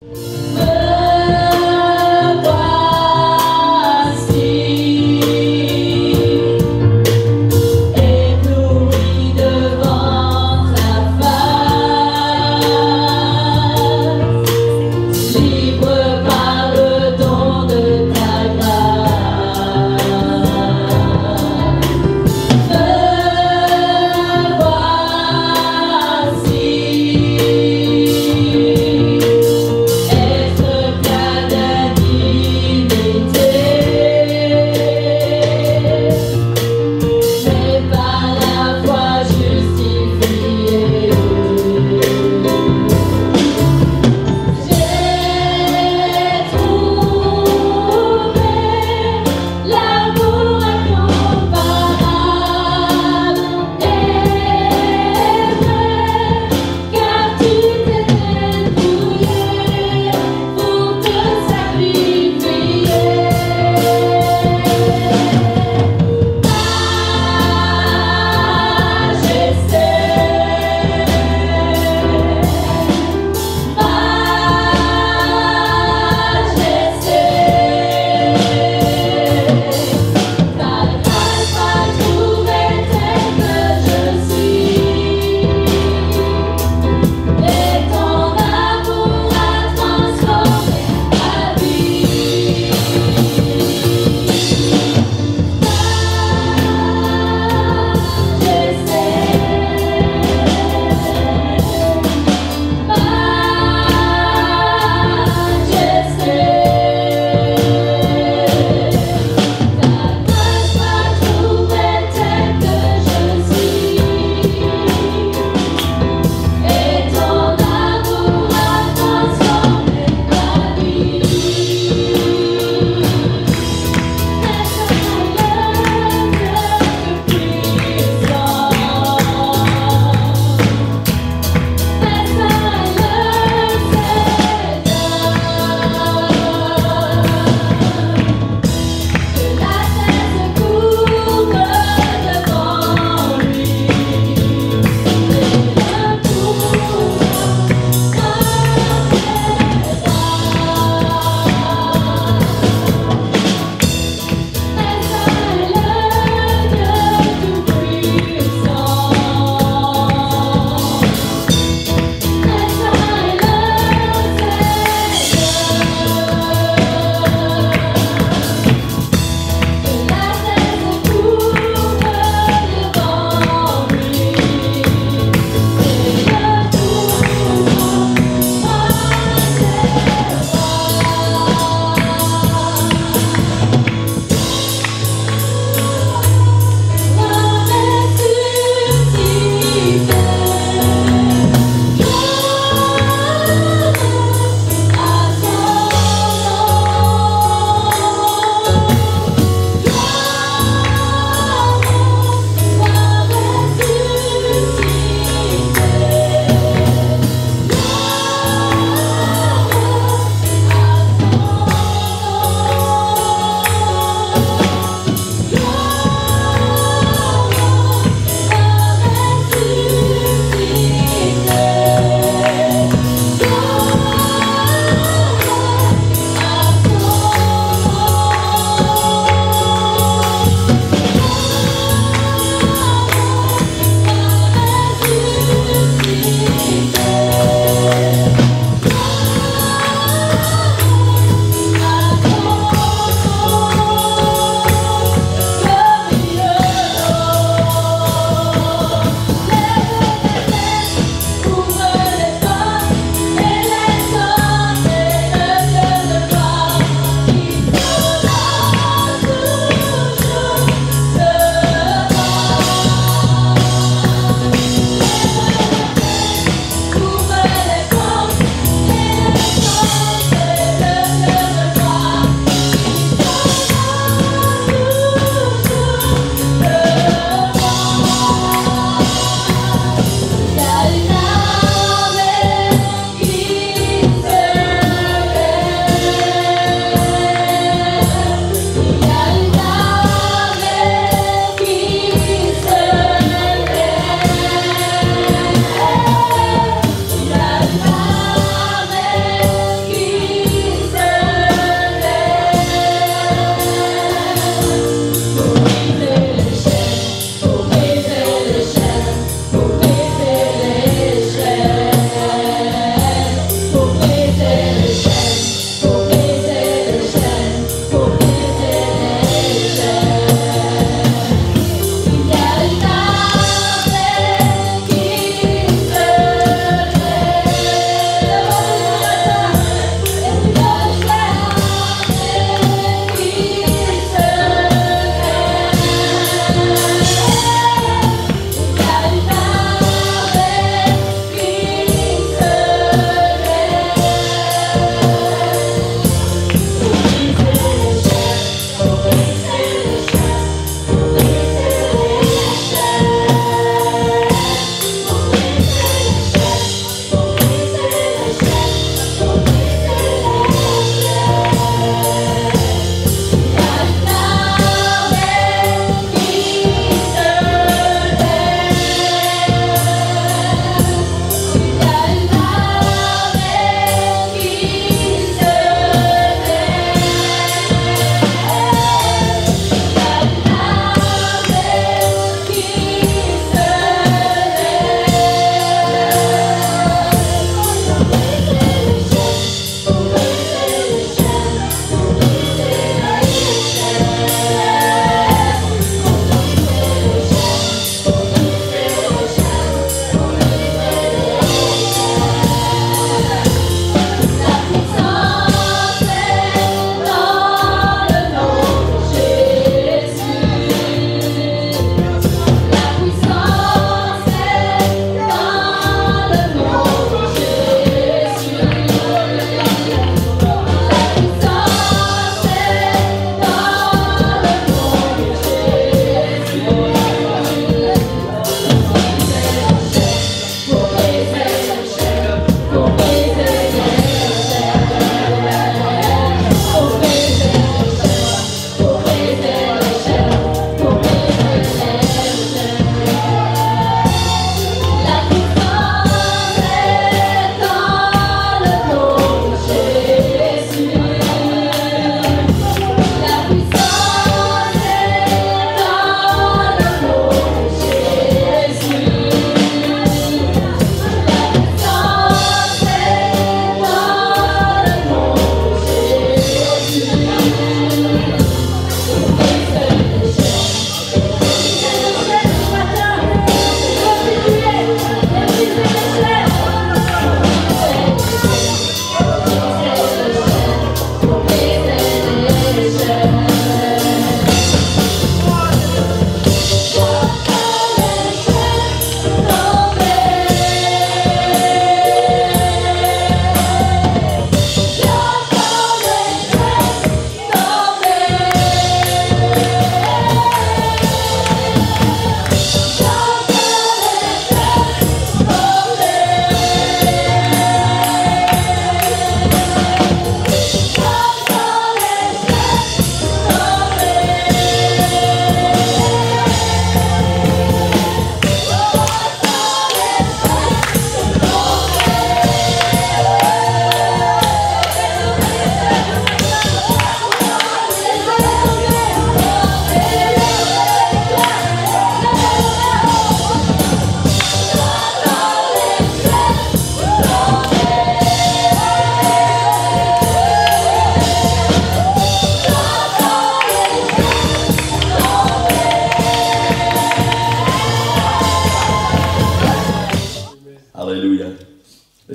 Est-ce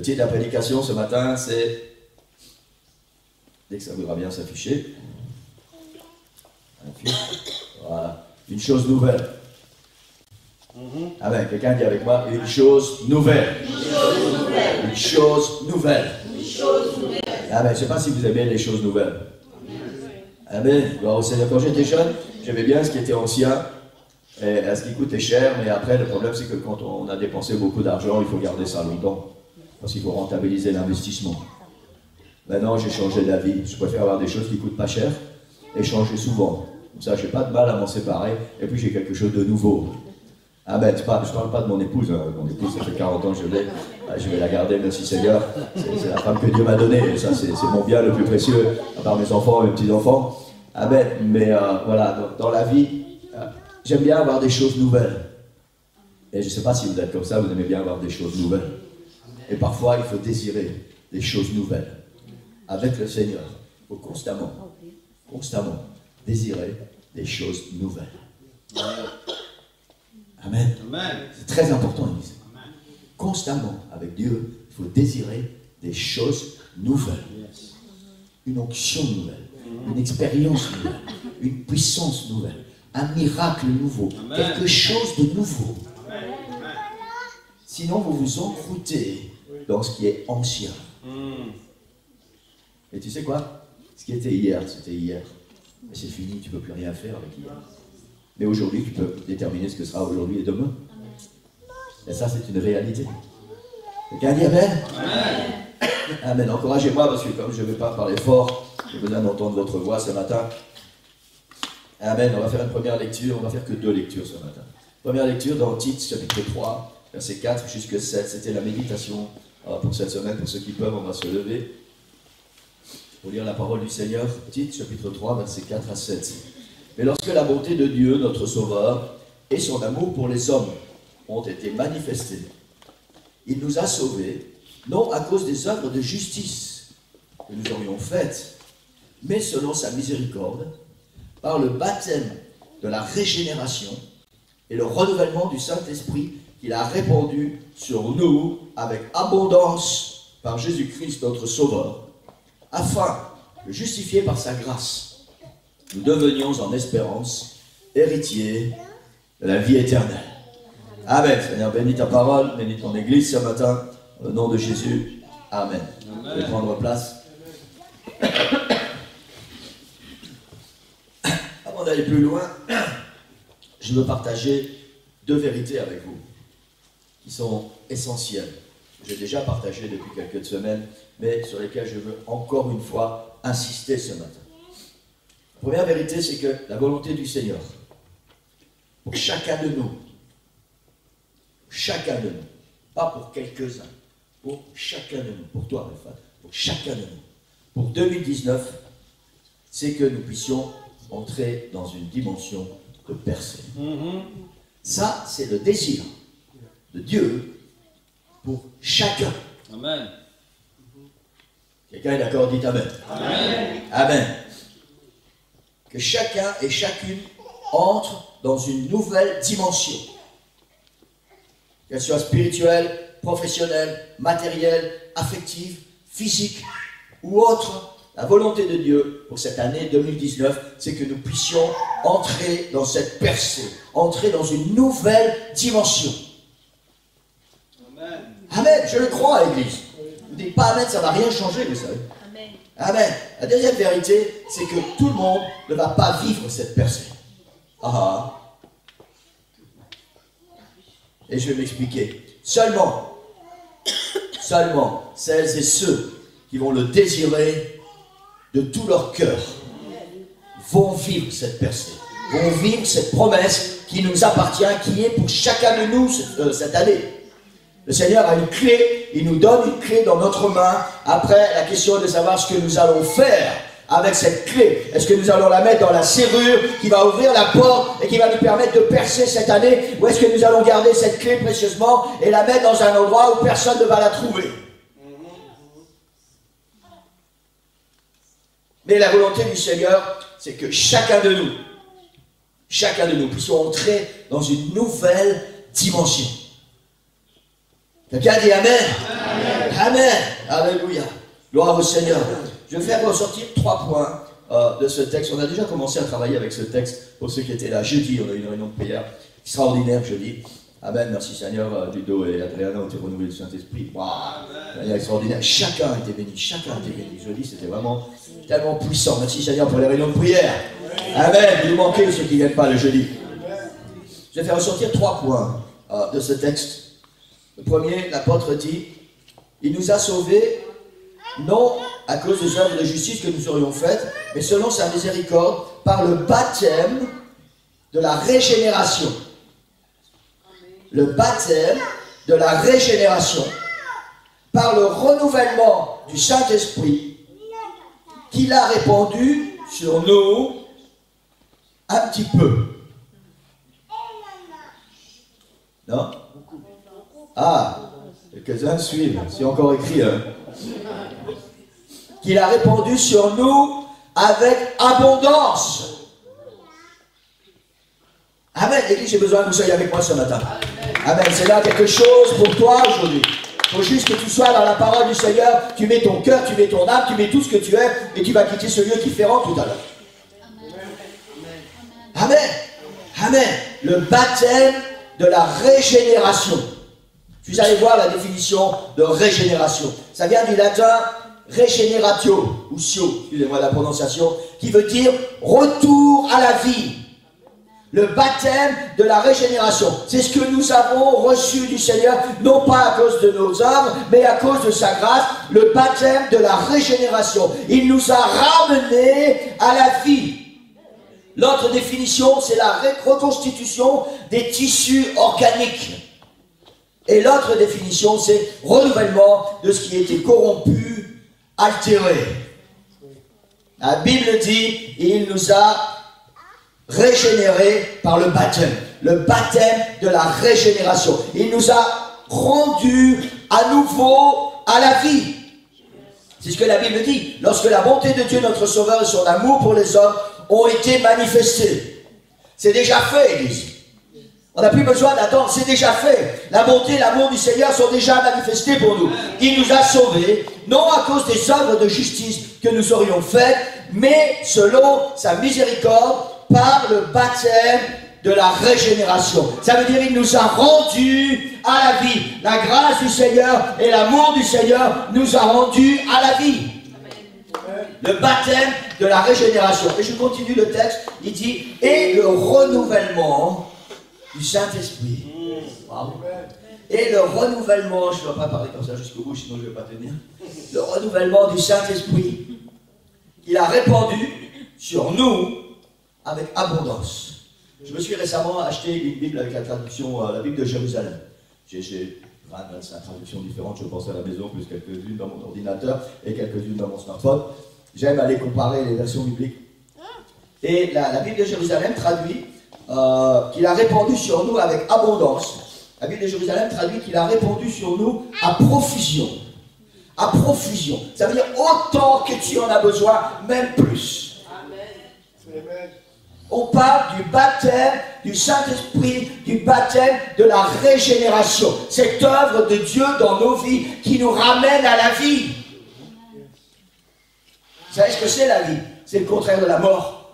titre de la prédication ce matin, c'est, dès que ça voudra bien s'afficher, voilà, une chose nouvelle. Amen. Quelqu'un dit avec moi, une chose nouvelle. Une chose nouvelle. Une chose nouvelle. Une chose nouvelle. Amen. Je ne sais pas si vous aimez les choses nouvelles. Amen. Gloire au Seigneur. Quand j'étais jeune, j'aimais bien ce qui était ancien, et ce qui coûtait cher, mais après, le problème, c'est que quand on a dépensé beaucoup d'argent, il faut garder ça longtemps, parce qu'il faut rentabiliser l'investissement. Maintenant, j'ai changé d'avis. Je préfère avoir des choses qui ne coûtent pas cher et changer souvent. Comme ça, je n'ai pas de mal à m'en séparer, et puis j'ai quelque chose de nouveau. Amen. Je ne parle pas de mon épouse. Hein. Mon épouse, ça fait 40 ans que je l'ai. Je vais la garder, merci Seigneur. C'est la femme que Dieu m'a donnée. Et ça, c'est mon bien le plus précieux, à part mes enfants et mes petits-enfants. Amen. Mais voilà, dans la vie, j'aime bien avoir des choses nouvelles. Et je ne sais pas si vous êtes comme ça, vous aimez bien avoir des choses nouvelles. Et parfois, il faut désirer des choses nouvelles. Avec le Seigneur, il faut constamment désirer des choses nouvelles. Amen. C'est très important, Église. Constamment, avec Dieu, il faut désirer des choses nouvelles. Une onction nouvelle, une expérience nouvelle, une puissance nouvelle, un miracle nouveau, quelque chose de nouveau. Sinon, vous vous encroûtez dans ce qui est ancien. Et tu sais quoi? Ce qui était hier, c'était hier. Mais c'est fini, tu ne peux plus rien faire avec hier. Mais aujourd'hui, tu peux déterminer ce que sera aujourd'hui et demain. Et ça, c'est une réalité. Quelqu'un dit Amen? Amen. Encouragez-moi, parce que comme je ne vais pas parler fort, j'ai besoin d'entendre votre voix ce matin. Amen. On va faire une première lecture. On va faire que 2 lectures ce matin. Première lecture dans Tite, chapitre 3, verset 4 jusqu'à 7. C'était la méditation pour cette semaine. Pour ceux qui peuvent, on va se lever pour lire la parole du Seigneur. Tite, chapitre 3, verset 4 à 7. Mais lorsque la bonté de Dieu, notre Sauveur, et son amour pour les hommes ont été manifestés, il nous a sauvés, non à cause des œuvres de justice que nous aurions faites, mais selon sa miséricorde, par le baptême de la régénération et le renouvellement du Saint-Esprit qu'il a répandu sur nous avec abondance par Jésus-Christ notre Sauveur, afin de justifier par sa grâce, nous devenions en espérance héritiers de la vie éternelle. Amen. Seigneur, bénis ta parole, bénis ton Église ce matin, au nom de Jésus. Amen. Vous pouvez prendre place. Avant d'aller plus loin, je veux partager 2 vérités avec vous, qui sont essentielles. J'ai déjà partagé depuis quelques semaines, mais sur lesquelles je veux encore une fois insister ce matin. La première vérité, c'est que la volonté du Seigneur, pour chacun de nous, pas pour quelques-uns, pour chacun de nous, pour toi, Raphaël, pour chacun de nous, pour 2019, c'est que nous puissions entrer dans une dimension de percée. Ça, c'est le désir de Dieu pour chacun. Amen. Quelqu'un est d'accord? Dites Amen. Amen. Amen. Que chacun et chacune entre dans une nouvelle dimension. Qu'elle soit spirituelle, professionnelle, matérielle, affective, physique ou autre. La volonté de Dieu pour cette année 2019, c'est que nous puissions entrer dans cette percée, entrer dans une nouvelle dimension. Amen. Amen, je le crois, Église. Vous ne dites pas Amen, ça ne va rien changer, vous savez. Amen. Amen. La deuxième vérité, c'est que tout le monde ne va pas vivre cette percée. Et je vais m'expliquer. Seulement celles et ceux qui vont le désirer de tout leur cœur vont vivre cette percée, vont vivre cette promesse qui nous appartient, qui est pour chacun de nous cette année. Le Seigneur a une clé, il nous donne une clé dans notre main. Après, la question est de savoir ce que nous allons faire avec cette clé. Est-ce que nous allons la mettre dans la serrure qui va ouvrir la porte et qui va nous permettre de percer cette année, ou est-ce que nous allons garder cette clé précieusement et la mettre dans un endroit où personne ne va la trouver? Mais la volonté du Seigneur, c'est que chacun de nous puissions entrer dans une nouvelle dimension. Quelqu'un dit Amen. Amen. Amen. Alléluia. Gloire au Seigneur. Je vais faire ressortir 3 points de ce texte. On a déjà commencé à travailler avec ce texte pour ceux qui étaient là. Jeudi, on a eu une réunion de prière extraordinaire jeudi. Amen. Merci Seigneur. Ludo et Adriana ont été renouvelés du Saint-Esprit. Waouh. Extraordinaire. Chacun a été béni. Chacun a été béni. Jeudi, c'était vraiment tellement puissant. Merci Seigneur pour les réunions de prière. Amen. Il nous manquait ceux qui ne viennent pas le jeudi. Je vais faire ressortir 3 points de ce texte. Le premier, l'apôtre dit, il nous a sauvés, non à cause des œuvres de justice que nous aurions faites, mais selon sa miséricorde, par le baptême de la régénération. Le baptême de la régénération, par le renouvellement du Saint-Esprit, qu'il a répandu sur nous un petit peu. Non? Ah, quelques-uns suivent, c'est encore écrit. Qu'il a répandu sur nous avec abondance. Amen. L'église, j'ai besoin que vous soyez avec moi ce matin. Amen. C'est là quelque chose pour toi aujourd'hui. Il faut juste que tu sois dans la parole du Seigneur. Tu mets ton cœur, tu mets ton âme, tu mets tout ce que tu es et tu vas quitter ce lieu différent tout à l'heure. Amen. Amen. Le baptême de la régénération. Je suis allé voir la définition de régénération. Ça vient du latin regeneratio, ou sio, excusez-moi la prononciation, qui veut dire retour à la vie. Le baptême de la régénération. C'est ce que nous avons reçu du Seigneur, non pas à cause de nos œuvres, mais à cause de sa grâce, le baptême de la régénération. Il nous a ramenés à la vie. L'autre définition, c'est la reconstitution des tissus organiques. Et l'autre définition, c'est renouvellement de ce qui était corrompu, altéré. La Bible dit, il nous a régénérés par le baptême de la régénération. Il nous a rendus à nouveau à la vie. C'est ce que la Bible dit. Lorsque la bonté de Dieu, notre Sauveur, et son amour pour les hommes ont été manifestés. C'est déjà fait, Église. On n'a plus besoin d'attendre, c'est déjà fait. La bonté et l'amour du Seigneur sont déjà manifestés pour nous. Il nous a sauvés, non à cause des œuvres de justice que nous aurions faites, mais selon sa miséricorde, par le baptême de la régénération. Ça veut dire qu'il nous a rendus à la vie. La grâce du Seigneur et l'amour du Seigneur nous a rendus à la vie. Le baptême de la régénération. Et je continue le texte, il dit, et le renouvellement du Saint-Esprit. Wow. Et le renouvellement, je ne vais pas parler comme ça jusqu'au bout, sinon je ne vais pas tenir. Le renouvellement du Saint-Esprit, il a répandu sur nous avec abondance. Je me suis récemment acheté une Bible avec la traduction, la Bible de Jérusalem. J'ai 25 traductions différentes, je pense à la maison, plus quelques-unes dans mon ordinateur et quelques-unes dans mon smartphone. J'aime aller comparer les versions bibliques. Et la Bible de Jérusalem traduit qu'il a répandu sur nous avec abondance. La Bible de Jérusalem traduit qu'il a répandu sur nous à profusion. À profusion. Ça veut dire autant que tu en as besoin, même plus. Amen. On parle du baptême du Saint-Esprit, du baptême de la régénération. Cette œuvre de Dieu dans nos vies qui nous ramène à la vie. Vous savez ce que c'est la vie? C'est le contraire de la mort.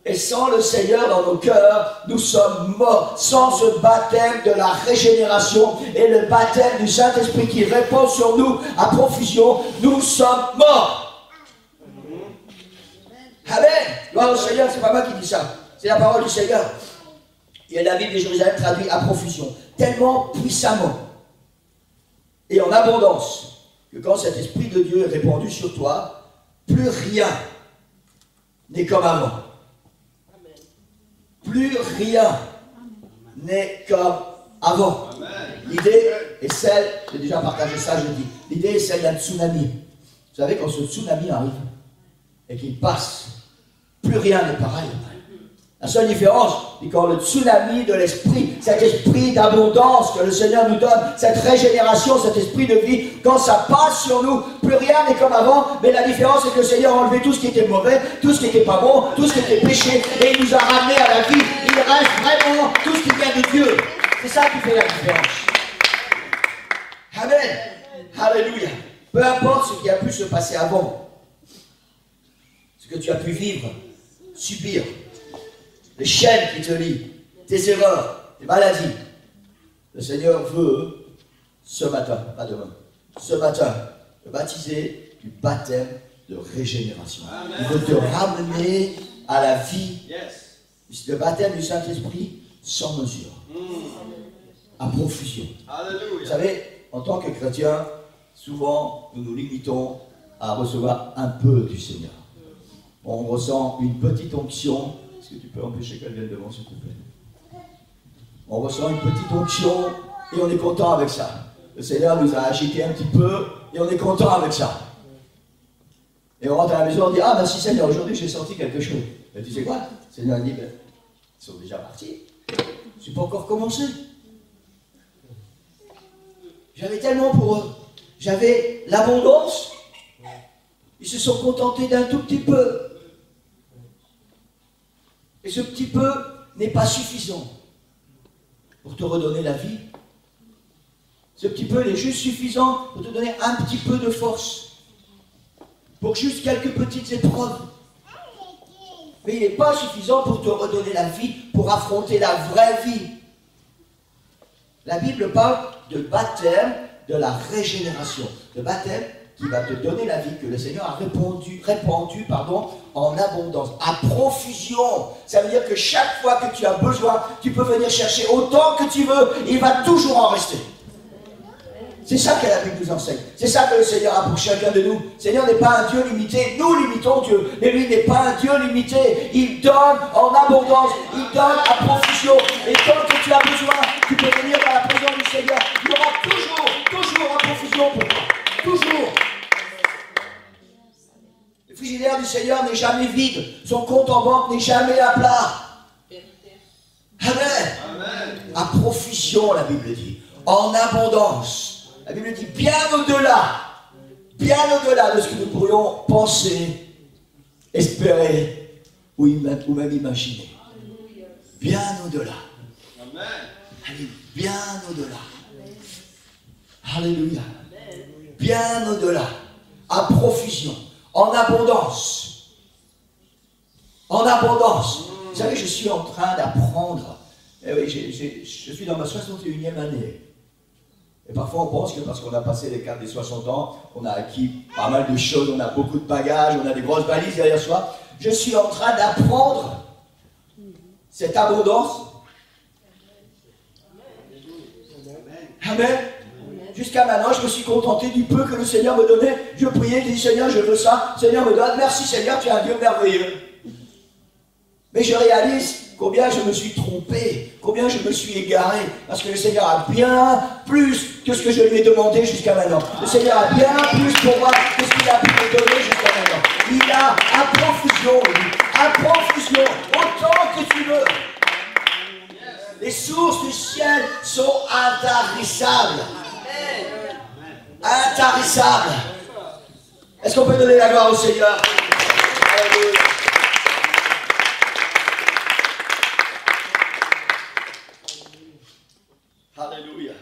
Et sans le Seigneur dans nos cœurs, nous sommes morts. Sans ce baptême de la régénération et le baptême du Saint-Esprit qui répand sur nous à profusion, nous sommes morts. Amen. Gloire au Seigneur, c'est pas moi qui dis ça. C'est la parole du Seigneur. Et la Bible de Jérusalem traduit à profusion. Tellement puissamment et en abondance que quand cet Esprit de Dieu est répandu sur toi, plus rien n'est comme avant. Plus rien n'est comme avant. L'idée est celle, j'ai déjà partagé ça, je dis, l'idée est celle d'un tsunami. Vous savez, quand ce tsunami arrive et qu'il passe, plus rien n'est pareil. La seule différence, c'est quand le tsunami de l'esprit, cet esprit d'abondance que le Seigneur nous donne, cette régénération, cet esprit de vie, quand ça passe sur nous, plus rien n'est comme avant, mais la différence c'est que le Seigneur a enlevé tout ce qui était mauvais, tout ce qui n'était pas bon, tout ce qui était péché, et il nous a ramenés à la vie. Il reste vraiment tout ce qui vient de Dieu. C'est ça qui fait la différence. Amen. Alléluia. Peu importe ce qui a pu se passer avant, ce que tu as pu vivre, subir, les chaînes qui te lient, tes erreurs, tes maladies, le Seigneur veut, ce matin, pas demain, ce matin, te baptiser du baptême de régénération. Amen. Il veut te ramener à la vie. Yes. Le baptême du Saint-Esprit sans mesure. À profusion. Alléluia. Vous savez, en tant que chrétien, souvent, nous nous limitons à recevoir un peu du Seigneur. On ressent une petite onction. Est-ce que tu peux empêcher qu'elle vienne devant, s'il te plaît? On ressent une petite onction et on est content avec ça. Le Seigneur nous a agité un petit peu et on est content avec ça. Et on rentre à la maison, on dit, ah merci Seigneur, aujourd'hui j'ai senti quelque chose. Et tu sais quoi? Le Seigneur dit, ben, ils sont déjà partis. Je n'ai pas encore commencé. J'avais tellement pour eux. J'avais l'abondance. Ils se sont contentés d'un tout petit peu. Et ce petit peu n'est pas suffisant pour te redonner la vie. Ce petit peu est juste suffisant pour te donner un petit peu de force. Pour juste quelques petites épreuves. Mais il n'est pas suffisant pour te redonner la vie, pour affronter la vraie vie. La Bible parle de baptême, de la régénération. Le baptême qui va te donner la vie que le Seigneur a répandu en abondance, à profusion. Ça veut dire que chaque fois que tu as besoin, tu peux venir chercher autant que tu veux, et il va toujours en rester. C'est ça que la Bible nous enseigne. C'est ça que le Seigneur a pour chacun de nous. Le Seigneur n'est pas un Dieu limité. Nous limitons Dieu. Mais lui n'est pas un Dieu limité. Il donne en abondance. Il donne à profusion. Et tant que tu as besoin, tu peux venir dans la présence du Seigneur. Il y aura toujours à profusion pour toi. Toujours. Le frigidaire du Seigneur n'est jamais vide. Son compte en banque n'est jamais à plat. Amen. Amen. À profusion, la Bible dit. En abondance. La Bible dit bien au-delà de ce que nous pourrions penser, espérer ou même imaginer. Bien au-delà. Allez, bien au-delà. Alléluia. Bien au-delà. À profusion. En abondance. En abondance. Vous savez, je suis en train d'apprendre. Eh oui, je suis dans ma 61e année. Et parfois on pense que parce qu'on a passé les caps des 60 ans, on a acquis pas mal de choses, on a beaucoup de bagages, on a des grosses valises derrière soi. Je suis en train d'apprendre cette abondance. Amen. Jusqu'à maintenant, je me suis contenté du peu que le Seigneur me donnait. Je priais, je dis Seigneur, je veux ça. Seigneur me donne. Merci Seigneur, tu es un Dieu merveilleux. Mais je réalise combien je me suis trompé, combien je me suis égaré, parce que le Seigneur a bien plus que ce que je lui ai demandé jusqu'à maintenant. Le Seigneur a bien plus pour moi que ce qu'il a pu me donner jusqu'à maintenant. Il a à profusion, autant que tu veux. Les sources du ciel sont intarissables. Intarissables. Est-ce qu'on peut donner la gloire au Seigneur? Alléluia. Alléluia.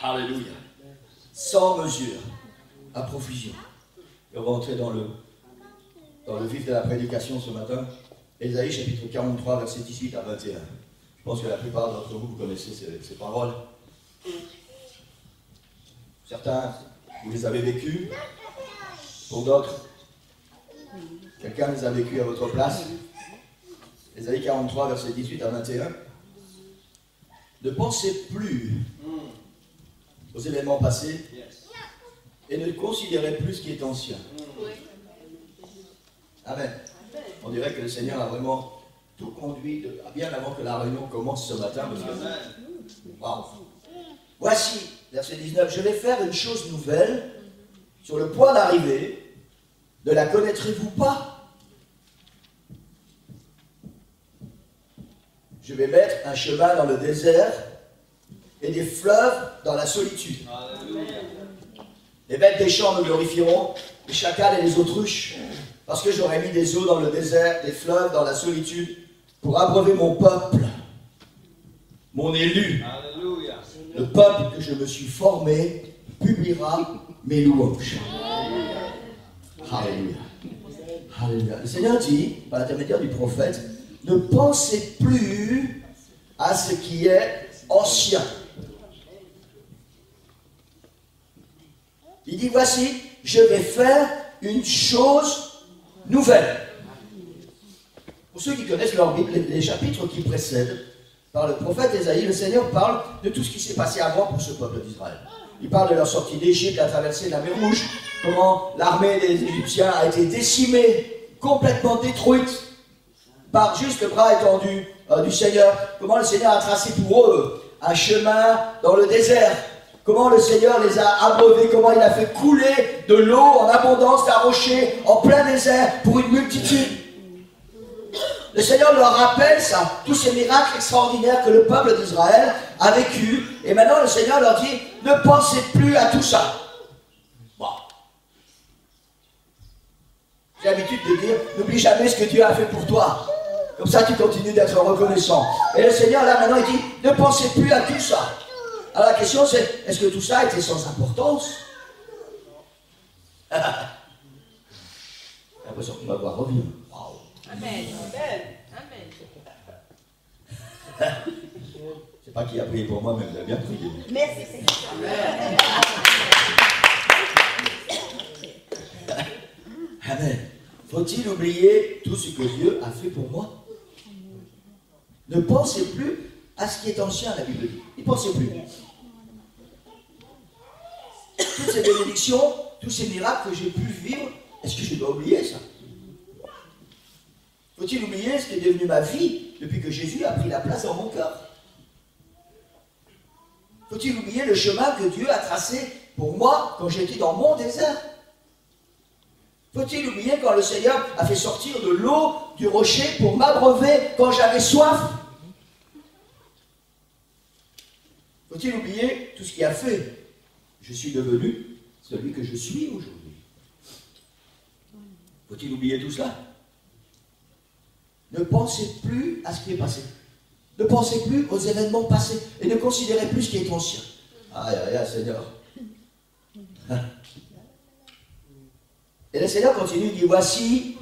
Alléluia. Sans mesure, à profusion. Et on va entrer dans le vif de la prédication ce matin. Ésaïe chapitre 43, versets 18 à 21. Je pense que la plupart d'entre vous connaissez ces paroles. Certains, vous les avez vécues. Pour d'autres, quelqu'un les a vécues à votre place. Ésaïe 43, versets 18 à 21. Ne pensez plus aux événements passés et ne considérez plus ce qui est ancien. Amen. On dirait que le Seigneur a vraiment tout conduit bien avant que la réunion commence ce matin. Wow. Voici, verset 19, je vais faire une chose nouvelle sur le point d'arriver. Ne la connaîtrez-vous pas? Je vais mettre un chemin dans le désert et des fleuves dans la solitude. Alléluia. Les bêtes des champs me glorifieront, les chacals et les autruches, parce que j'aurai mis des eaux dans le désert, des fleuves dans la solitude, pour abreuver mon peuple, mon élu. Alléluia. le peuple que je me suis formé publiera mes louanges. Alléluia. Alléluia. Le Seigneur dit, par l'intermédiaire du prophète, ne pensez plus à ce qui est ancien. Il dit, voici, je vais faire une chose nouvelle. Pour ceux qui connaissent leur Bible, les chapitres qui précèdent, par le prophète Ésaïe, le Seigneur parle de tout ce qui s'est passé avant pour ce peuple d'Israël. Il parle de leur sortie d'Égypte, la traversée de la mer Rouge, comment l'armée des Égyptiens a été décimée, complètement détruite, par juste le bras étendu du Seigneur. Comment le Seigneur a tracé pour eux un chemin dans le désert. Comment le Seigneur les a abreuvés, comment il a fait couler de l'eau en abondance d'un rocher en plein désert pour une multitude. Le Seigneur leur rappelle ça, tous ces miracles extraordinaires que le peuple d'Israël a vécu. Et maintenant le Seigneur leur dit, ne pensez plus à tout ça. Bon. J'ai l'habitude de dire, n'oublie jamais ce que Dieu a fait pour toi. Comme ça tu continues d'être reconnaissant. Et le Seigneur là maintenant il dit, ne pensez plus à tout ça. Alors la question c'est, est-ce que tout ça était sans importance? J'ai l'impression qu'on va voir revenir. Wow. Amen. Je ne sais pas qui a prié pour moi, mais vous avez bien prié. Merci Seigneur. Amen. Faut-il oublier tout ce que Dieu a fait pour moi? Ne pensez plus à ce qui est ancien, la Bible dit. Ne pensez plus. Toutes ces bénédictions, tous ces miracles que j'ai pu vivre, est-ce que je dois oublier ça? Faut-il oublier ce qui est devenu ma vie depuis que Jésus a pris la place dans mon cœur? Faut-il oublier le chemin que Dieu a tracé pour moi quand j'étais dans mon désert? Faut-il oublier quand le Seigneur a fait sortir de l'eau du rocher pour m'abreuver quand j'avais soif? Faut-il oublier tout ce qu'il a fait? Je suis devenu celui que je suis aujourd'hui. Faut-il oublier tout cela? Ne pensez plus à ce qui est passé. Ne pensez plus aux événements passés. Et ne considérez plus ce qui est ancien. Aïe, aïe, aïe, Seigneur. Et le Seigneur continue, il dit, voici,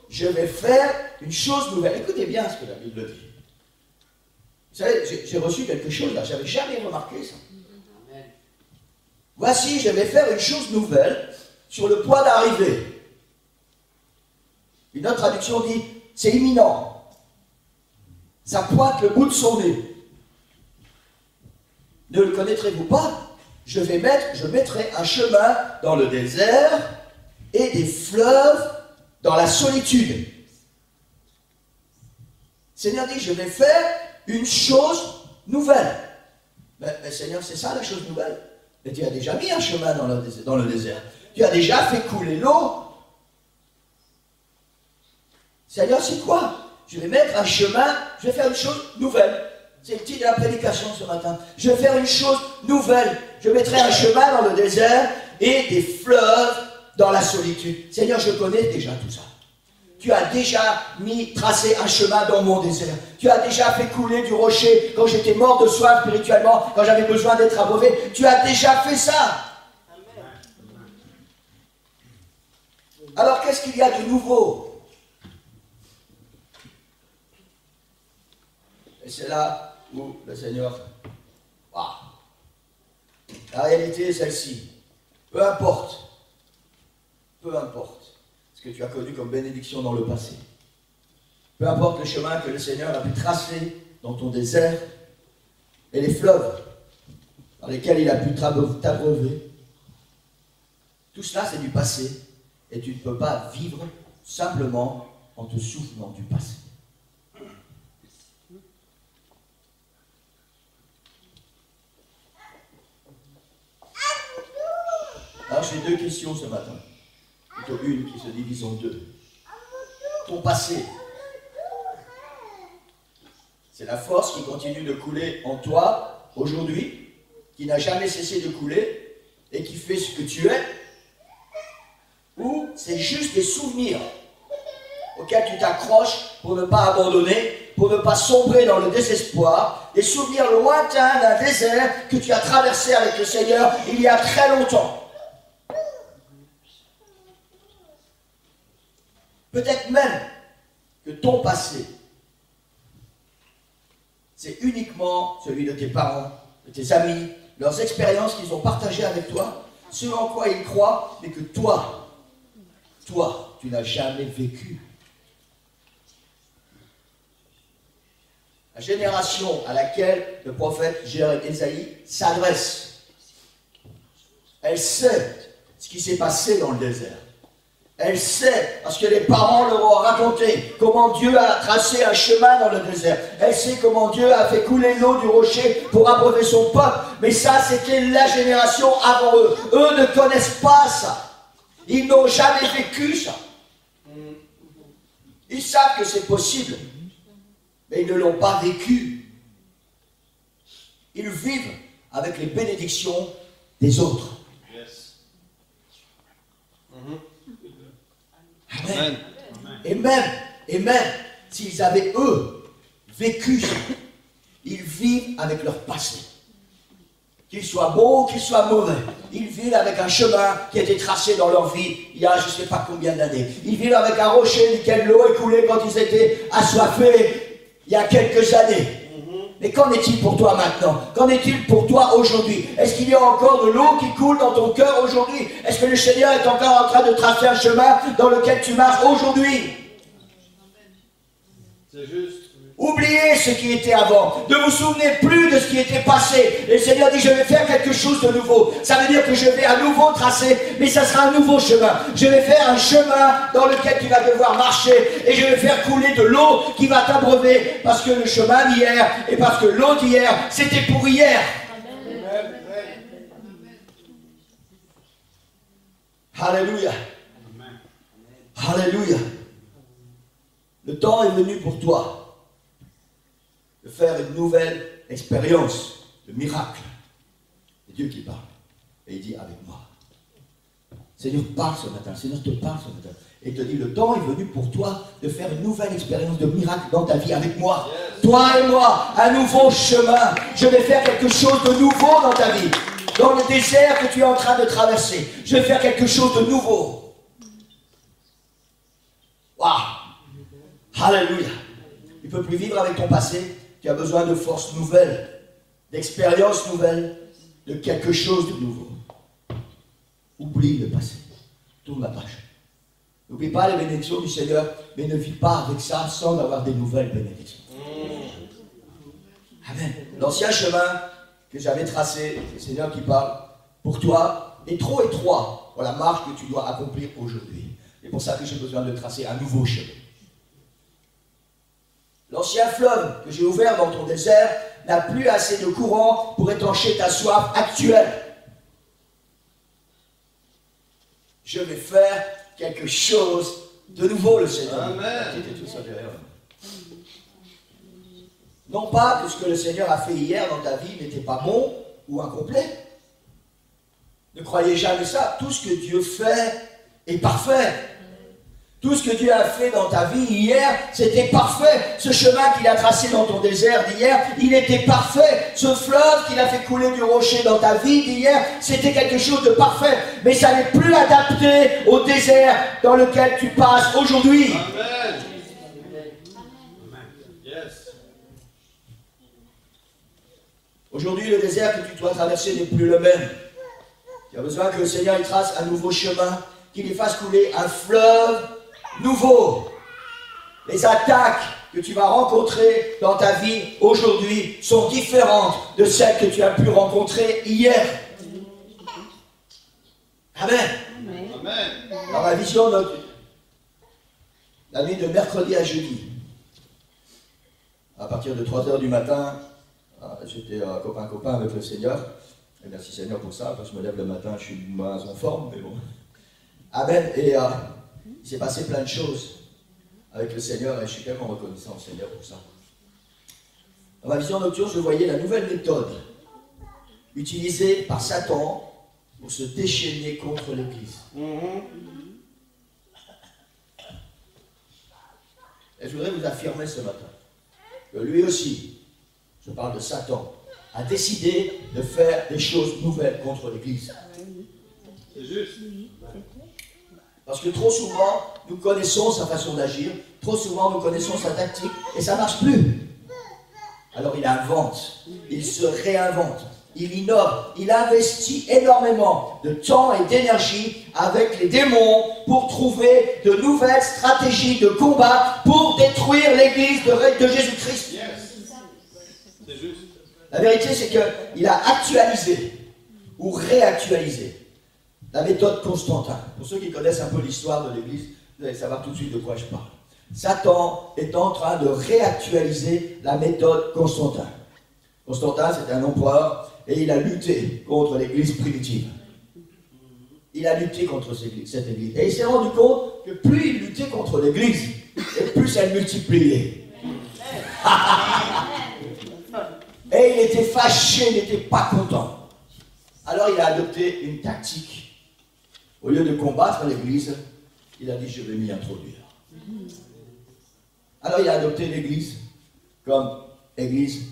je vais faire une chose nouvelle. Écoutez bien ce que la Bible dit. Vous savez, j'ai reçu quelque chose là, je n'avais jamais remarqué ça. Voici, je vais faire une chose nouvelle sur le point d'arriver. Une autre traduction dit, c'est imminent. Ça pointe le bout de son nez. Ne le connaîtrez-vous pas? Je mettrai un chemin dans le désert et des fleuves dans la solitude. Le Seigneur dit, je vais faire une chose nouvelle. Mais Seigneur, c'est ça la chose nouvelle. Mais tu as déjà mis un chemin dans le désert. Tu as déjà fait couler l'eau. Seigneur, c'est quoi? Je vais mettre un chemin, je vais faire une chose nouvelle. C'est le titre de la prédication ce matin. Je vais faire une chose nouvelle. Je mettrai un chemin dans le désert et des fleuves dans la solitude. Seigneur, je connais déjà tout ça. Tu as déjà tracé un chemin dans mon désert. Tu as déjà fait couler du rocher quand j'étais mort de soif spirituellement, quand j'avais besoin d'être abreuvé. Tu as déjà fait ça. Alors qu'est-ce qu'il y a de nouveau? Et c'est là où le Seigneur... Wow. La réalité est celle-ci. Peu importe ce que tu as connu comme bénédiction dans le passé. Peu importe le chemin que le Seigneur a pu tracer dans ton désert et les fleuves dans lesquels il a pu t'abreuver. Tout cela, c'est du passé et tu ne peux pas vivre simplement en te souvenant du passé. Alors j'ai deux questions ce matin. Plutôt une qui se divise en deux. Ton passé, c'est la force qui continue de couler en toi aujourd'hui, qui n'a jamais cessé de couler et qui fait ce que tu es, ou c'est juste des souvenirs auxquels tu t'accroches pour ne pas abandonner, pour ne pas sombrer dans le désespoir, des souvenirs lointains d'un désert que tu as traversé avec le Seigneur il y a très longtemps. Peut-être même que ton passé, c'est uniquement celui de tes parents, de tes amis, leurs expériences qu'ils ont partagées avec toi, ce en quoi ils croient, mais que toi, tu n'as jamais vécu. La génération à laquelle le prophète Ésaïe s'adresse, elle sait ce qui s'est passé dans le désert. Elle sait, parce que les parents leur ont raconté comment Dieu a tracé un chemin dans le désert. Elle sait comment Dieu a fait couler l'eau du rocher pour abreuver son peuple. Mais ça, c'était la génération avant eux. Eux ne connaissent pas ça. Ils n'ont jamais vécu ça. Ils savent que c'est possible, mais ils ne l'ont pas vécu. Ils vivent avec les bénédictions des autres. Amen. Et même s'ils avaient, eux, vécu ça, ils vivent avec leur passé. Qu'ils soient bons ou qu'ils soient mauvais, ils vivent avec un chemin qui a été tracé dans leur vie il y a je ne sais pas combien d'années. Ils vivent avec un rocher duquel l'eau est coulée quand ils étaient assoiffés il y a quelques années. Mais qu'en est-il pour toi maintenant? Qu'en est-il pour toi aujourd'hui? Est-ce qu'il y a encore de l'eau qui coule dans ton cœur aujourd'hui? Est-ce que le Seigneur est encore en train de tracer un chemin dans lequel tu marches aujourd'hui? C'est juste. Oubliez ce qui était avant. Ne vous souvenez plus de ce qui était passé. Et le Seigneur dit, je vais faire quelque chose de nouveau. Ça veut dire que je vais à nouveau tracer, mais ça sera un nouveau chemin. Je vais faire un chemin dans lequel tu vas devoir marcher et je vais faire couler de l'eau qui va t'abreuver parce que le chemin d'hier et parce que l'eau d'hier, c'était pour hier. Alléluia. Alléluia. Le temps est venu pour toi de faire une nouvelle expérience de miracle. C'est Dieu qui parle. Et il dit avec moi. Seigneur parle ce matin. Seigneur te parle ce matin. Et il te dit, le temps est venu pour toi de faire une nouvelle expérience de miracle dans ta vie avec moi. Yes. Toi et moi, un nouveau chemin. Je vais faire quelque chose de nouveau dans ta vie. Dans le désert que tu es en train de traverser. Je vais faire quelque chose de nouveau. Waouh! Alléluia! Tu ne peux plus vivre avec ton passé. Tu as besoin de forces nouvelles, d'expériences nouvelles, de quelque chose de nouveau. Oublie le passé. Tourne la page. N'oublie pas les bénédictions du Seigneur, mais ne vis pas avec ça sans avoir des nouvelles bénédictions. Amen. L'ancien chemin que j'avais tracé, c'est le Seigneur qui parle, pour toi, est trop étroit pour la marche que tu dois accomplir aujourd'hui. C'est pour ça que j'ai besoin de tracer un nouveau chemin. L'ancien fleuve que j'ai ouvert dans ton désert n'a plus assez de courant pour étancher ta soif actuelle. Je vais faire quelque chose de nouveau, le Seigneur. Amen. Non pas que ce que le Seigneur a fait hier dans ta vie n'était pas bon ou incomplet. Ne croyez jamais ça. Tout ce que Dieu fait est parfait. Tout ce que Dieu a fait dans ta vie hier, c'était parfait. Ce chemin qu'il a tracé dans ton désert d'hier, il était parfait. Ce fleuve qu'il a fait couler du rocher dans ta vie d'hier, c'était quelque chose de parfait. Mais ça n'est plus adapté au désert dans lequel tu passes aujourd'hui. Amen. Yes. Aujourd'hui, le désert que tu dois traverser n'est plus le même. Tu as besoin que le Seigneur il trace un nouveau chemin, qu'il y fasse couler un fleuve nouveau. Les attaques que tu vas rencontrer dans ta vie aujourd'hui sont différentes de celles que tu as pu rencontrer hier. Amen. Amen. Dans ma vision, la nuit de mercredi à jeudi, à partir de 3h du matin, j'étais copain avec le Seigneur. Et merci Seigneur pour ça, parce que je me lève le matin, je suis moins en forme, mais bon. Amen. Et il s'est passé plein de choses avec le Seigneur et je suis tellement reconnaissant au Seigneur pour ça. Dans ma vision nocturne, je voyais la nouvelle méthode utilisée par Satan pour se déchaîner contre l'Église. je voudrais vous affirmer ce matin que lui aussi, je parle de Satan, a décidé de faire des choses nouvelles contre l'Église. C'est juste. Parce que trop souvent, nous connaissons sa façon d'agir, trop souvent, nous connaissons sa tactique, et ça ne marche plus. Alors il invente, il se réinvente, il innove, il investit énormément de temps et d'énergie avec les démons pour trouver de nouvelles stratégies de combat pour détruire l'Église de Jésus-Christ. Yes. C'est juste. La vérité, c'est qu'il a actualisé ou réactualisé la méthode Constantin. Pour ceux qui connaissent un peu l'histoire de l'Église, vous allez savoir tout de suite de quoi je parle. Satan est en train de réactualiser la méthode Constantin. Constantin, c'était un empereur et il a lutté contre l'Église primitive. Il a lutté contre cette Église. Et il s'est rendu compte que plus il luttait contre l'Église, et plus elle multipliait. Et il était fâché, il n'était pas content. Alors il a adopté une tactique. Au lieu de combattre l'Église, il a dit, je vais m'y introduire. Alors il a adopté l'Église comme Église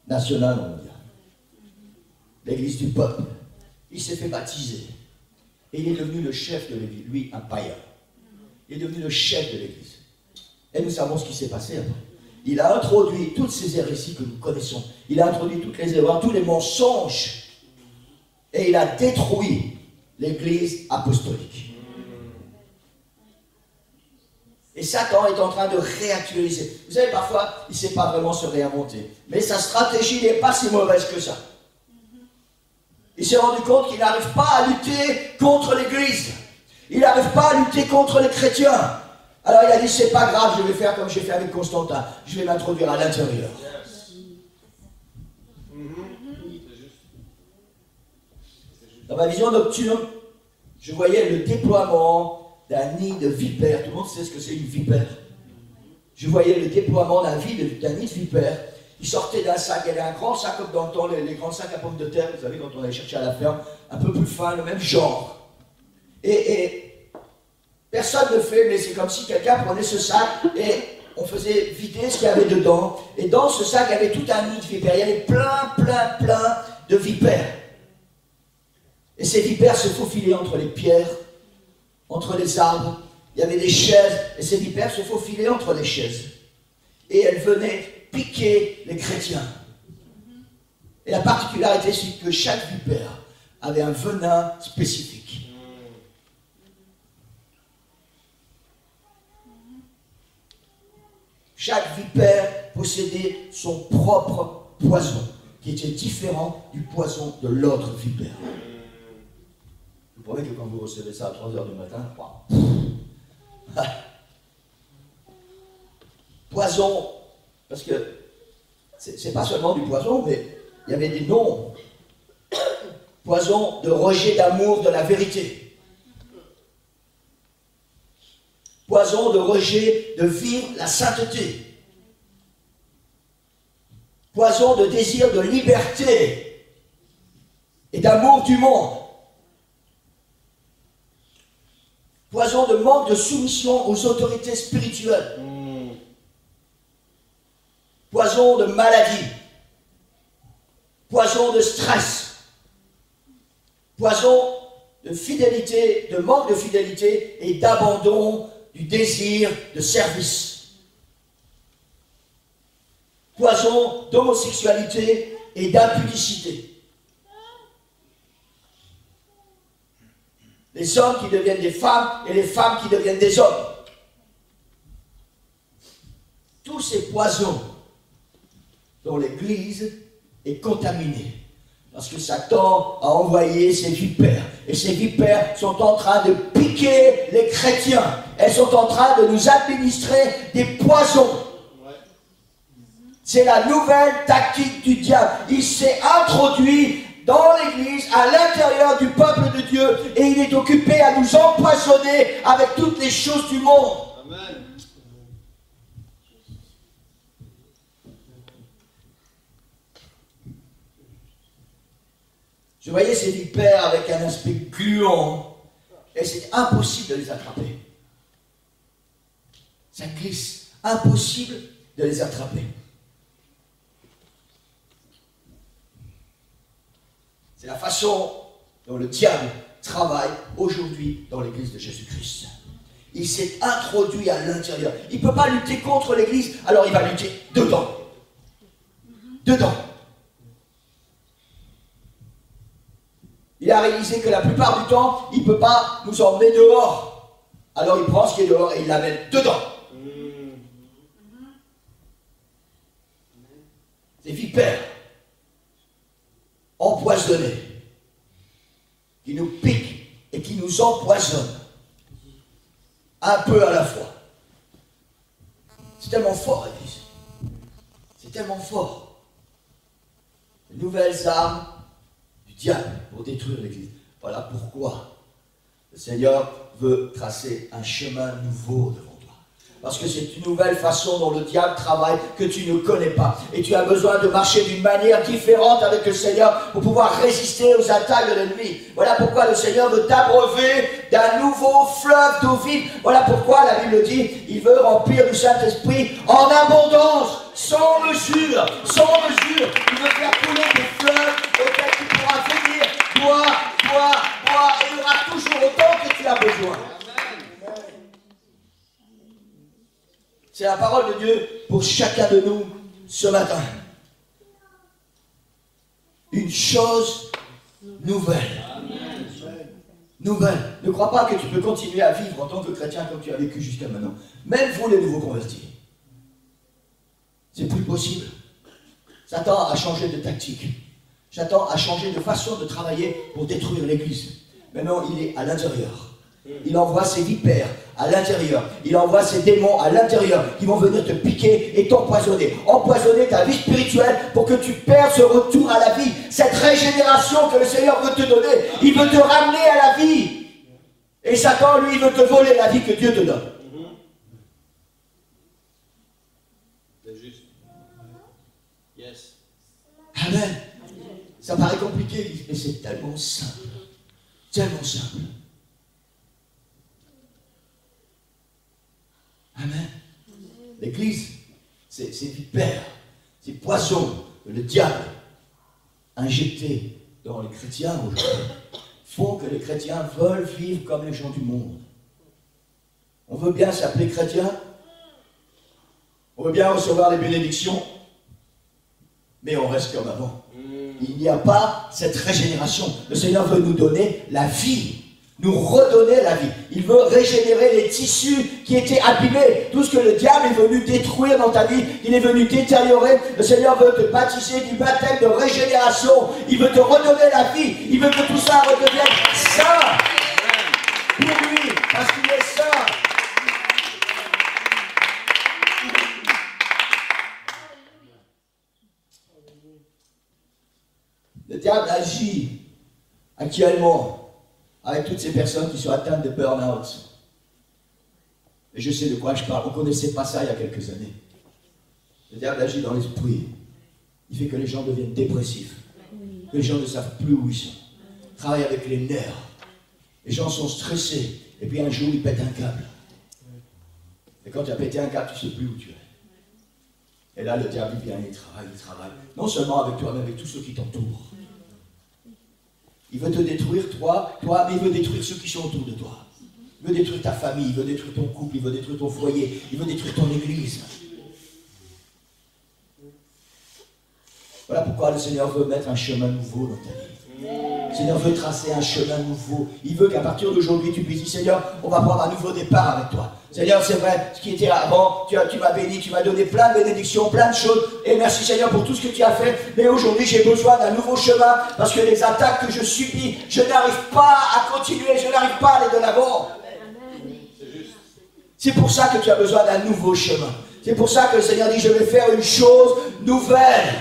nationale, on va dire. L'Église du peuple. Il s'est fait baptiser. Et il est devenu le chef de l'Église, lui, un païen. Il est devenu le chef de l'Église. Et nous savons ce qui s'est passé après. Il a introduit toutes ces hérésies que nous connaissons. Il a introduit toutes les erreurs, tous les mensonges. Et il a détruit l'Église apostolique. Et Satan est en train de réactualiser. Vous savez, parfois, il ne sait pas vraiment se réinventer. Mais sa stratégie n'est pas si mauvaise que ça. Il s'est rendu compte qu'il n'arrive pas à lutter contre l'Église. Il n'arrive pas à lutter contre les chrétiens. Alors il a dit, c'est pas grave, je vais faire comme j'ai fait avec Constantin. Je vais m'introduire à l'intérieur. Dans ma vision nocturne, je voyais le déploiement d'un nid de vipères. Tout le monde sait ce que c'est une vipère. Je voyais le déploiement d'un nid de vipères. Il sortait d'un sac, il y avait un grand sac comme dans le temps, les grands sacs à pommes de terre, vous savez, quand on allait chercher à la ferme, un peu plus fin, le même genre. Et personne ne fait, mais c'est comme si quelqu'un prenait ce sac et on faisait vider ce qu'il y avait dedans. Et dans ce sac, il y avait tout un nid de vipères. Il y avait plein de vipères. Et ces vipères se faufilaient entre les pierres, entre les arbres. Il y avait des chaises, et ces vipères se faufilaient entre les chaises. Et elles venaient piquer les chrétiens. Et la particularité, c'est que chaque vipère avait un venin spécifique. Chaque vipère possédait son propre poison, qui était différent du poison de l'autre vipère. Vous promets que quand vous recevez ça à 3 h du matin, poison, parce que c'est pas seulement du poison, mais il y avait des noms. Poison de rejet d'amour de la vérité. Poison de rejet de vivre la sainteté. Poison de désir de liberté et d'amour du monde. Poison de manque de soumission aux autorités spirituelles. Poison de maladie. Poison de stress. Poison de fidélité, de manque de fidélité et d'abandon du désir de service. Poison d'homosexualité et d'impudicité. Les hommes qui deviennent des femmes et les femmes qui deviennent des hommes. Tous ces poisons dont l'Église est contaminée. Parce que Satan a envoyé ses vipères. Et ces vipères sont en train de piquer les chrétiens. Elles sont en train de nous administrer des poisons. C'est la nouvelle tactique du diable. Il s'est introduit dans l'Église, à l'intérieur du peuple de Dieu, et il est occupé à nous empoisonner avec toutes les choses du monde. Amen. Je voyais ces vipères avec un aspect gluant, et c'est impossible de les attraper. Ça glisse Impossible de les attraper. C'est la façon dont le diable travaille aujourd'hui dans l'église de Jésus-Christ. Il s'est introduit à l'intérieur. Il ne peut pas lutter contre l'église, alors il va lutter dedans. Dedans. Il a réalisé que la plupart du temps, il ne peut pas nous emmener dehors. Alors il prend ce qui est dehors et il l'amène dedans. Des vipères empoisonnées qui nous piquent et qui nous empoisonnent un peu à la fois. C'est tellement fort, Église. C'est tellement fort. Les nouvelles armes du diable pour détruire l'Église. Voilà pourquoi le Seigneur veut tracer un chemin nouveau devant toi. Parce que c'est une nouvelle façon dont le diable travaille que tu ne connais pas. Et tu as besoin de marcher d'une manière différente avec le Seigneur pour pouvoir résister aux attaques de l'ennemi. Voilà pourquoi le Seigneur veut t'abreuver d'un nouveau fleuve d'eau vive. Voilà pourquoi la Bible dit, il veut remplir du Saint-Esprit en abondance, sans mesure, sans mesure. Il veut faire couler des fleuves auxquels tu pourras venir, boire, et il y aura toujours autant que tu as besoin. C'est la parole de Dieu pour chacun de nous ce matin. Une chose nouvelle. Nouvelle. Ne crois pas que tu peux continuer à vivre en tant que chrétien comme tu as vécu jusqu'à maintenant. Même vous les nouveaux convertis. C'est plus possible. Satan a changé de tactique. Satan a changé de façon de travailler pour détruire l'Église. Maintenant, il est à l'intérieur. Il envoie ses vipères à l'intérieur. Il envoie ses démons à l'intérieur qui vont venir te piquer et t'empoisonner. Empoisonner ta vie spirituelle pour que tu perdes ce retour à la vie. Cette régénération que le Seigneur veut te donner. Il veut te ramener à la vie. Et Satan, lui, il veut te voler la vie que Dieu te donne. C'est juste. Yes. Amen. Ça paraît compliqué, mais c'est tellement simple. Tellement simple. Amen. L'Église, c'est vipères, c'est poisons que le diable injecté dans les chrétiens aujourd'hui font que les chrétiens veulent vivre comme les gens du monde. On veut bien s'appeler chrétien, on veut bien recevoir les bénédictions, mais on reste comme avant. Il n'y a pas cette régénération. Le Seigneur veut nous donner la vie. Nous redonner la vie. Il veut régénérer les tissus qui étaient abîmés. Tout ce que le diable est venu détruire dans ta vie, il est venu détériorer. Le Seigneur veut te baptiser du baptême de régénération. Il veut te redonner la vie. Il veut que tout ça redevienne saint. Pour lui, parce qu'il est saint. Le diable agit actuellement avec toutes ces personnes qui sont atteintes de burn-out. Et je sais de quoi je parle. On ne connaissait pas ça il y a quelques années. Le diable agit dans l'esprit. Il fait que les gens deviennent dépressifs. Que les gens ne savent plus où ils sont. Il travaille avec les nerfs. Les gens sont stressés. Et puis un jour, ils pètent un câble. Et quand tu as pété un câble, tu ne sais plus où tu es. Et là, le diable, il vient, il travaille. Non seulement avec toi, mais avec tous ceux qui t'entourent. Il veut te détruire, toi, mais il veut détruire ceux qui sont autour de toi. Il veut détruire ta famille, il veut détruire ton couple, il veut détruire ton foyer, il veut détruire ton église. Voilà pourquoi le Seigneur veut mettre un chemin nouveau dans ta vie. Le Seigneur veut tracer un chemin nouveau. Il veut qu'à partir d'aujourd'hui, tu puisses dire, Seigneur, on va prendre un nouveau départ avec toi. Seigneur, c'est vrai, ce qui était avant, tu m'as béni, tu m'as donné plein de bénédictions, plein de choses. Et merci Seigneur pour tout ce que tu as fait. Mais aujourd'hui, j'ai besoin d'un nouveau chemin parce que les attaques que je subis, je n'arrive pas à continuer, je n'arrive pas à aller de l'avant. C'est pour ça que tu as besoin d'un nouveau chemin. C'est pour ça que le Seigneur dit, je vais faire une chose nouvelle.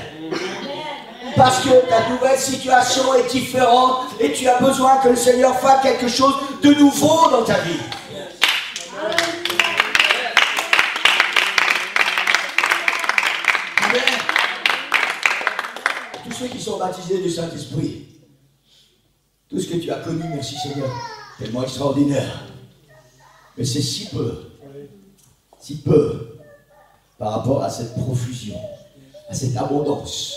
Parce que ta nouvelle situation est différente et tu as besoin que le Seigneur fasse quelque chose de nouveau dans ta vie. Amen. Tous ceux qui sont baptisés du Saint-Esprit, tout ce que tu as connu, merci Seigneur, tellement extraordinaire. Mais c'est si peu par rapport à cette profusion, à cette abondance.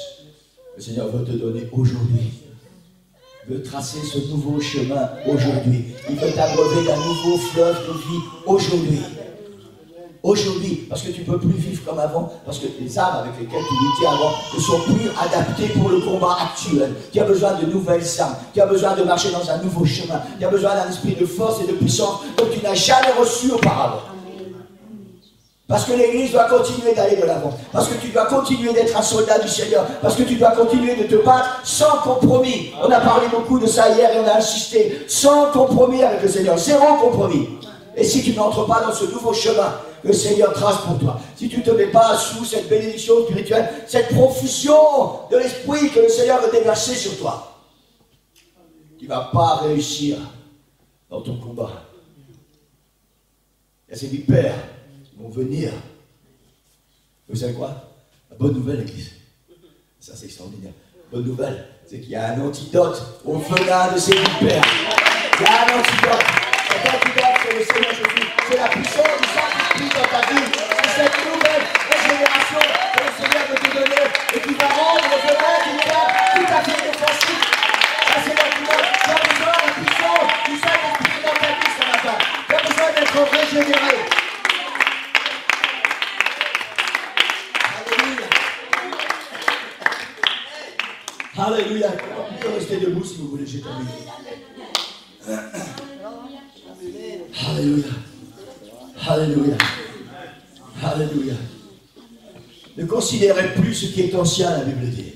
Le Seigneur veut te donner aujourd'hui. Il veut tracer ce nouveau chemin aujourd'hui. Il veut t'abreuver d'un nouveau fleuve de vie aujourd'hui. Aujourd'hui, parce que tu ne peux plus vivre comme avant, parce que les armes avec lesquelles tu luttais avant ne sont plus adaptées pour le combat actuel. Tu as besoin de nouvelles armes, tu as besoin de marcher dans un nouveau chemin, tu as besoin d'un esprit de force et de puissance comme tu n'as jamais reçu auparavant. Parce que l'Église doit continuer d'aller de l'avant, parce que tu dois continuer d'être un soldat du Seigneur, parce que tu dois continuer de te battre sans compromis. On a parlé beaucoup de ça hier et on a insisté, sans compromis avec le Seigneur, zéro compromis. Et si tu n'entres pas dans ce nouveau chemin que le Seigneur trace pour toi, si tu ne te mets pas sous cette bénédiction spirituelle, cette profusion de l'esprit que le Seigneur veut déverser sur toi, tu ne vas pas réussir dans ton combat. Il y a ces vipères qui vont venir. Vous savez quoi? La bonne nouvelle, Église. Ça, c'est extraordinaire. Bonne nouvelle, c'est qu'il y a un antidote au venin de ces vipères. Il y a un antidote. Cet antidote, c'est le Seigneur Jésus. C'est la puissance du Saint-Esprit dans ta vie. C'est cette nouvelle régénération que le Seigneur veut te donner et qui va rendre le venin qui n'est pas tout à fait offensif. Ça, c'est l'antidote. Tu as besoin de la puissance du Saint-Esprit dans ta vie ce matin. Tu as besoin d'être régénéré. Alléluia. Vous pouvez rester debout si vous voulez, j'ai terminé. Alléluia. Alléluia. Alléluia. Ne considérez plus ce qui est ancien, la Bible dit.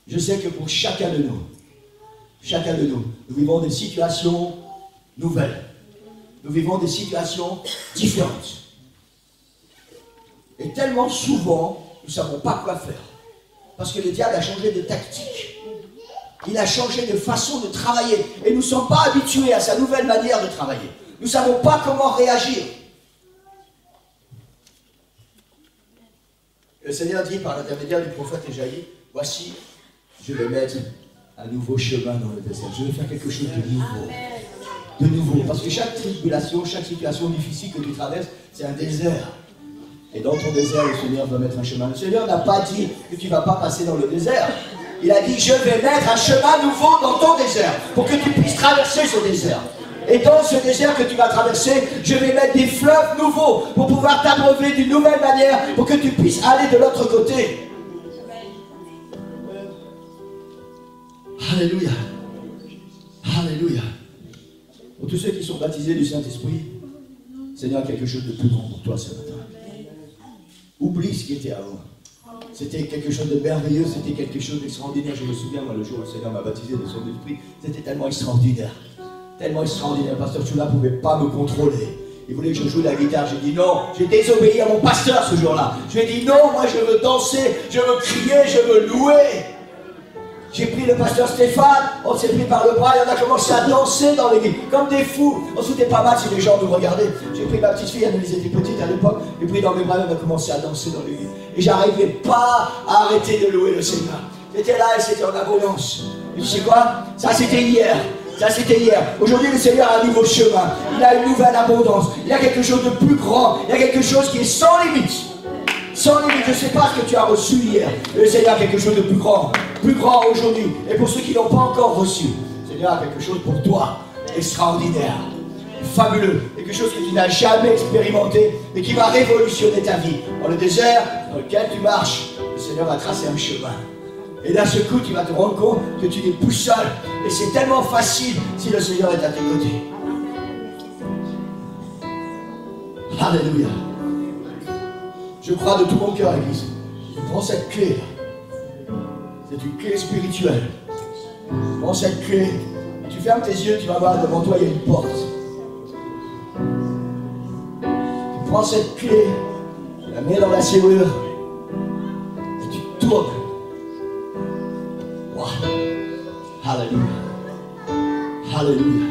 Je sais que pour chacun de nous, nous vivons des situations nouvelles. Nous vivons des situations différentes. Et tellement souvent, nous ne savons pas quoi faire. Parce que le diable a changé de tactique. Il a changé de façon de travailler. Et nous ne sommes pas habitués à sa nouvelle manière de travailler. Nous ne savons pas comment réagir. Le Seigneur dit par l'intermédiaire du prophète Ésaïe, voici, je vais mettre un nouveau chemin dans le désert. Je vais faire quelque chose de nouveau. De nouveau. Parce que chaque tribulation, chaque situation difficile que tu traverses, c'est un désert. Et dans ton désert, le Seigneur va mettre un chemin. Le Seigneur n'a pas dit que tu ne vas pas passer dans le désert. Il a dit, je vais mettre un chemin nouveau dans ton désert, pour que tu puisses traverser ce désert. Et dans ce désert que tu vas traverser, je vais mettre des fleuves nouveaux, pour pouvoir t'abreuver d'une nouvelle manière, pour que tu puisses aller de l'autre côté. Alléluia. Alléluia. Pour tous ceux qui sont baptisés du Saint-Esprit, le Seigneur a quelque chose de plus grand pour toi ce matin. Oublie ce qui était avant. C'était quelque chose de merveilleux, c'était quelque chose d'extraordinaire. Je me souviens, moi, le jour où le Seigneur m'a baptisé de son esprit, c'était tellement extraordinaire. Tellement extraordinaire. Pasteur Chula ne pouvait pas me contrôler. Il voulait que je joue de la guitare. J'ai dit non. J'ai désobéi à mon pasteur ce jour-là. Je lui ai dit non, moi je veux danser, je veux crier, je veux louer. J'ai pris le pasteur Stéphane, on s'est pris par le bras et on a commencé à danser dans l'église, comme des fous. On se foutait pas mal si les gens nous regardaient. J'ai pris ma petite fille, elle était petite à l'époque, j'ai pris dans mes bras et on a commencé à danser dans l'église. Et j'arrivais pas à arrêter de louer le Seigneur. J'étais là et c'était en abondance. Et tu sais quoi? Ça c'était hier. Ça c'était hier. Aujourd'hui le Seigneur a un nouveau chemin. Il a une nouvelle abondance. Il a quelque chose de plus grand. Il y a quelque chose qui est sans limite. Sans limite, je ne sais pas ce que tu as reçu hier. Le Seigneur a quelque chose de plus grand aujourd'hui. Et pour ceux qui n'ont pas encore reçu, le Seigneur a quelque chose pour toi, extraordinaire, fabuleux, quelque chose que tu n'as jamais expérimenté et qui va révolutionner ta vie. Dans le désert dans lequel tu marches, le Seigneur va tracer un chemin. Et d'un seul coup, tu vas te rendre compte que tu n'es plus seul. Et c'est tellement facile si le Seigneur est à tes côtés. Alléluia. Je crois de tout mon cœur, Église. Tu prends cette clé. C'est une clé spirituelle. Tu prends cette clé. Et tu fermes tes yeux, tu vas voir devant toi, il y a une porte. Tu prends cette clé, tu la mets dans la serrure. Et tu tournes. Wow. Alléluia. Alléluia.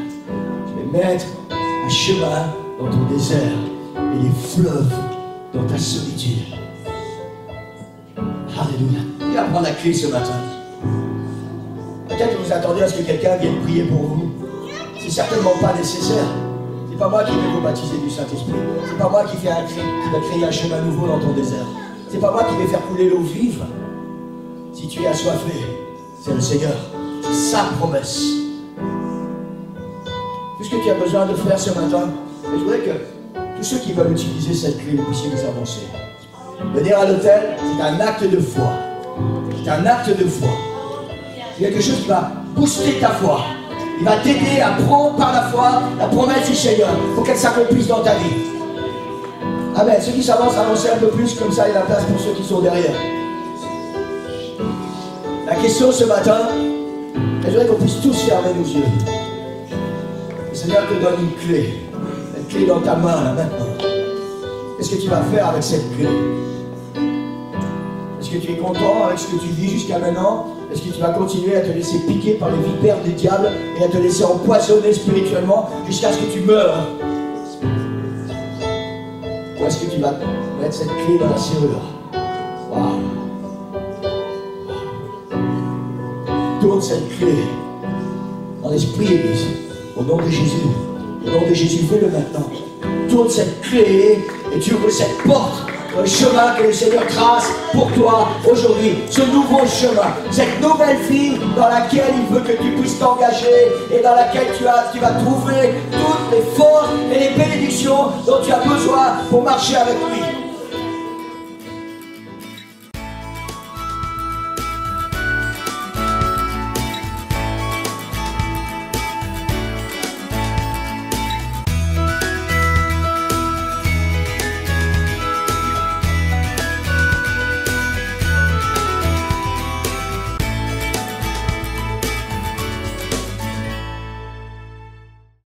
Je vais mettre un chemin dans ton désert et des fleuves dans ta solitude. Alléluia. Viens prendre la clé ce matin. Peut-être que vous attendez à ce que quelqu'un vienne prier pour vous. C'est certainement pas nécessaire. C'est pas moi qui vais vous baptiser du Saint-Esprit. C'est pas moi qui va créer un chemin nouveau dans ton désert. C'est pas moi qui vais faire couler l'eau vive. Si tu es assoiffé, c'est le Seigneur. C'est sa promesse. Tout ce que tu as besoin de faire ce matin, et je voudrais que tous ceux qui veulent utiliser cette clé, vous puissiez vous avancer. Venir à l'autel, c'est un acte de foi. C'est un acte de foi. C'est quelque chose qui va booster ta foi. Il va t'aider à prendre par la foi la promesse du Seigneur pour qu'elle s'accomplisse dans ta vie. Amen. Ceux qui s'avancent, avancez un peu plus, comme ça il y a la place pour ceux qui sont derrière. La question ce matin, je voudrais qu'on puisse tous fermer nos yeux. Le Seigneur te donne une clé. Une clé dans ta main là maintenant. Qu'est-ce que tu vas faire avec cette clé? Est-ce que tu es content avec ce que tu vis jusqu'à maintenant? Est-ce que tu vas continuer à te laisser piquer par les vipères du diable et à te laisser empoisonner spirituellement jusqu'à ce que tu meurs? Ou est-ce que tu vas mettre cette clé dans la serrure? Waouh! Tourne cette clé dans l'esprit, Église, au nom de Jésus. Au nom de Jésus, fais-le maintenant. Tourne cette clé et tu ouvres cette porte. Le chemin que le Seigneur trace pour toi aujourd'hui, ce nouveau chemin, cette nouvelle vie dans laquelle il veut que tu puisses t'engager et dans laquelle tu vas trouver toutes les forces et les bénédictions dont tu as besoin pour marcher avec lui.